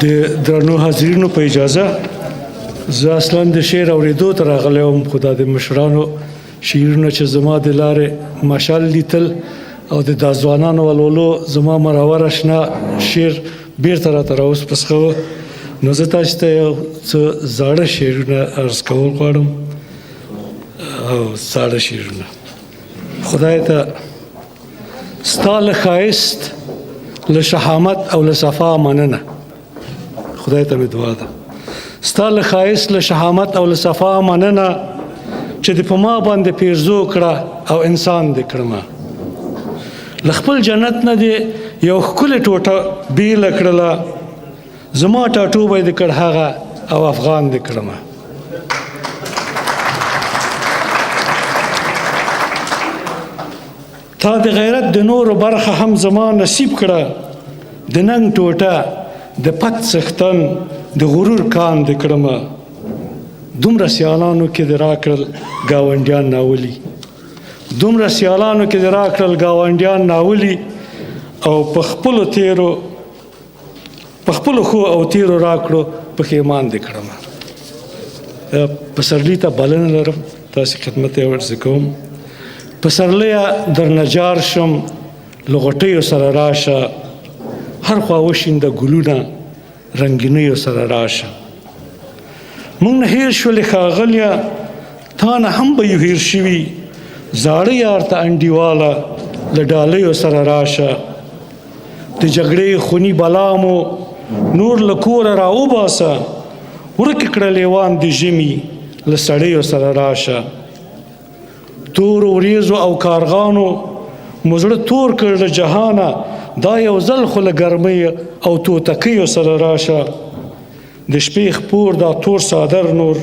د درنو حاضرینو په اجازه زه اصلا د شعر اورېدو ته راغلی وم، خو دا د مشرانو شعرونه چې زما د لارې مشال لیدل او د دا ځوانانو ولولو زما مرور اشنا شعر بیرته راته راوسپسخوه. نو زه تاسو ته یو څه زاړه شعرونه عرض کول غواړم او زاړه شعرونه. خدای ته ستا له ښایست له شهامت او له صفا مننه، خدای ته مې دعا ده. ستا له ښایست له شهامت او له صفا مننه چې د په ما باندې پیرزو کړه او انسان دې کړمه. له خپل جنت نه دې یو ښکلې ټوټه بیله کړله، زما ټاټوبی دې کړ هغه او افغان دې کړمه. تا د غیرت د نورو برخه هم زما نصیب کړه، د ننګ ټوټه د پت څښتن د غرور کان دې کړمه. دومره سیالانو کې دې راکړل ګاونډیان ناولي، دومره سیالانو کې دې راکړل ګاونډیان ناولي، او په خپلو ښو او تیرو راکړو پښیمان دې کړمه. پسرلي ته بلنه لرم، تاسې خدمت یې ورڅ کوم. پسرلیه درنه جار شم له غوټیو سره راشه، هر خوا وشینده ګلونه رنګینیو سره راشه. موږ نه هیر شولې ښاغلیه، تا نه هم به یو هیر شوي، زاړه یار ته انډیواله له ډالیو سره راشه. د جګړې خوني بلا مو نور له کوره راوباسه، ورکې کړه لیوان د ژمي له سړیو سره راشه. تور وریځو او کارغانو مو زړه تور کړ له جهانه، دا یو ځل خو له ګرمۍ او توتکیو سره راشه. د شپې خپور دا تور صادر نور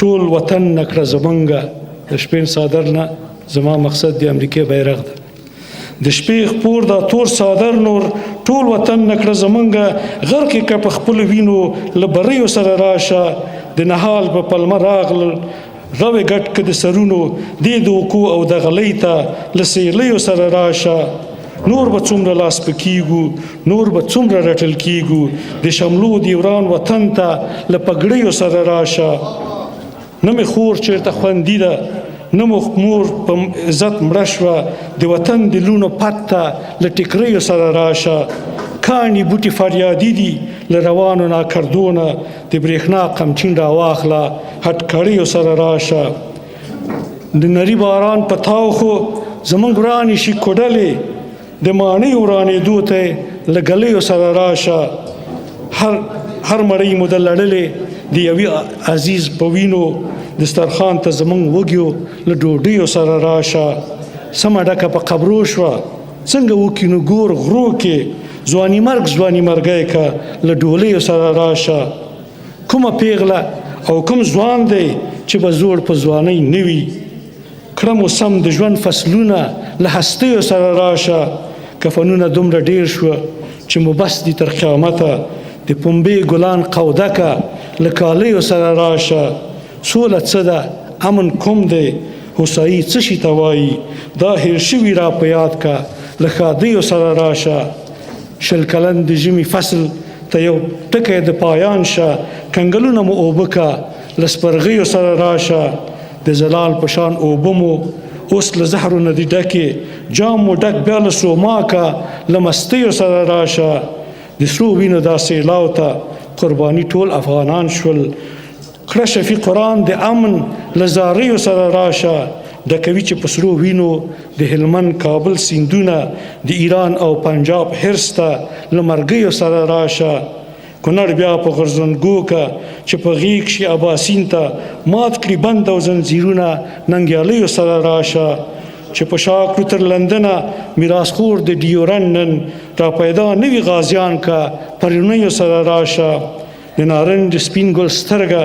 ټول وطن نه کړه زمونږه، د شپې صادر نه زما مقصد د امریکې بیرغ ده. د شپې خپور دا تور صادر نور ټول وطن نه کړه زمونږه، غرقې که په خپلو وینو له بریو سره راشه. د نهال په پلمه راغلل غوې ګټ که د سرونو دې د وکو او د غلۍ ته له سیلیو سره راشه. نور به څومره لاس پکېږو، نور به څومره رټل کېږو، د شملو د وران وطن ته له پګړیو سره راشه. نه مې خور چېرته خوندي ده، نه مو مور په عزت مړه شوه، د وطن د لونو پت ته له ټیکریو سره راشه. کاڼي بوټي فریادي دي له روانو ناکردونه، د برېښنا قمچین راواخله هټکړیو سره راشه. د نري باران په تاو خو زموږ ورانې شي کوډلې، د ماڼۍ ورانېدو ته له ګلیو سره راشه. هر مړۍ مو د لړلې د یوې عزیز په وینو، دسترخوان ته زموږ وږیو له ډوډیو سره راشه. سمه ډکه په قبرو شوه، څنګه وکړي نو ګور غرو کې، ځواني مرګ ځواني مرګی که له ډولیو سره راشه. کومه پیغله او کوم ځوان دی چې به زوړ په ځوانۍ نه وي، کړه مو سم د ژوند فصلونه له هستیو سره راشه. کفنونه دومره ډیر شوه چې مو بس دي تر قیامته، د پنبې ګلان قودکه له کالیو سره راشه. سوله څه ده، امن کوم دی، هوسایي څه شي ته وایي، دا هیر شوي را په یاد که له ښادیو سره راشه. شل کلن د ژمي فصل ته یو ټکی د پایان شه، کنګلونه مو اوبه که له سپرغیو سره راشه. د زلال په شان اوبه مو اوس له زهرو نه دي ډکې، جام مو ډک بیا له سوما که له مستیو سره راشه. د سرو وینو دا سیلاو ته قرباني ټول افغانان شول، کړه شفیع قرآن د امن له زاریو سره راشه. ډکوي چې په سرو وینو د هلمند کابل سیندونه، د ایران او پنجاب حرص ته له مرګیو سره راشه. کونړ بیا په غرزنګو که چې په غیږ شي اباسین ته، مات کړي بند او زنځیرونه ننګیالیو سره راشه. چې په شا کړو تر لندنه میراثخور د ډیورن نن، را پیدا نوي غازیان که پرونیو سره راشه. د نارنج سپین ګل سترګه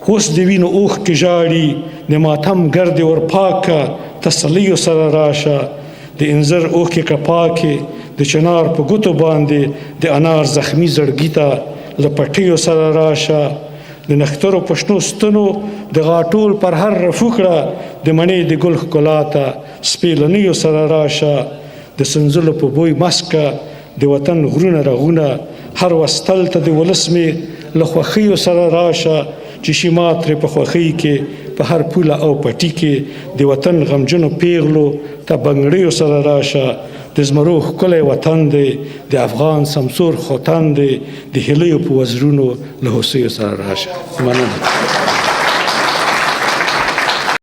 اوس د وینو اوښکې ژاړي، د ماتم ګرد ور پاکه تسلیو سره راشه. د انځر اوښکې که پاکې د چنار په ګوتو باندې، د انار زخمي زړګي ته له پټیو سره راشه. د نښترو په شنو ستنو د غاټول پر هر رفو کړه، د مڼې د ګل ښکلا ته سپېلنیو سره راشه. د سنځلو په بوی مسکه د وطن غرونه رغونه، هر وستل ته د ولس مې له خوښیو سره راشه چې شیما ترې په خوښۍ کې په هر پوله او پټي کې د وطن غمجنو پیغلو ته بنګړیو سره راشه د زمرو ښکلی وطن دی د افغان سمسور خوتن دی د هیلیو په وزرونو له هوسیو سره راشه. مننه.